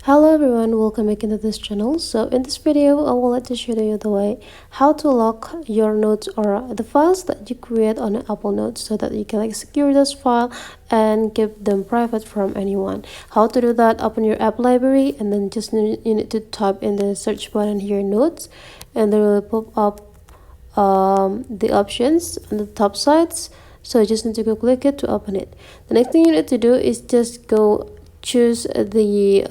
Hello everyone, welcome back into this channel. So in this video I would like to show you the way how to lock your notes or the files that you create on Apple Notes so that you can secure this file and keep them private from anyone. How to do that: open your app library and then you need to type in the search button here, notes, and there will pop up the options on the top sides. So you just need to go click it to open it. The next thing you need to do is just go choose the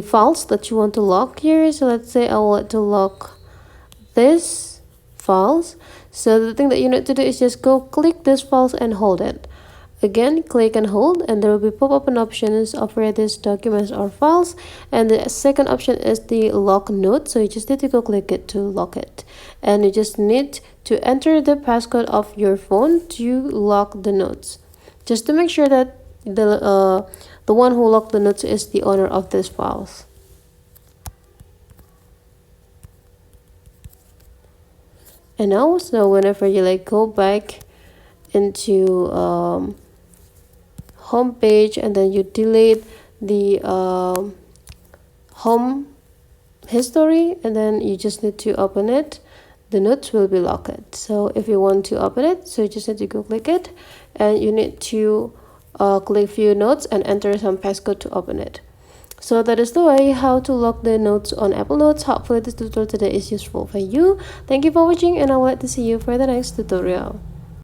files that you want to lock here. So let's say I want to lock this files. So the thing that you need to do is just go click this files and hold it. Again, click and hold, and there will be pop-up options of where these documents or files. And the second option is the lock note. So you just need to go click it to lock it, and you just need to enter the passcode of your phone to lock the notes, just to make sure that the one who locked the notes is the owner of these files. And now, so whenever you go back into home page and then you delete the home history, and then you just need to open it, the notes will be locked. So if you want to open it, so you just need to go click it, and you need to click view notes and enter some passcode to open it. So that is the way how to lock the notes on Apple Notes. Hopefully this tutorial today is useful for you. Thank you for watching, and I would like to see you for the next tutorial.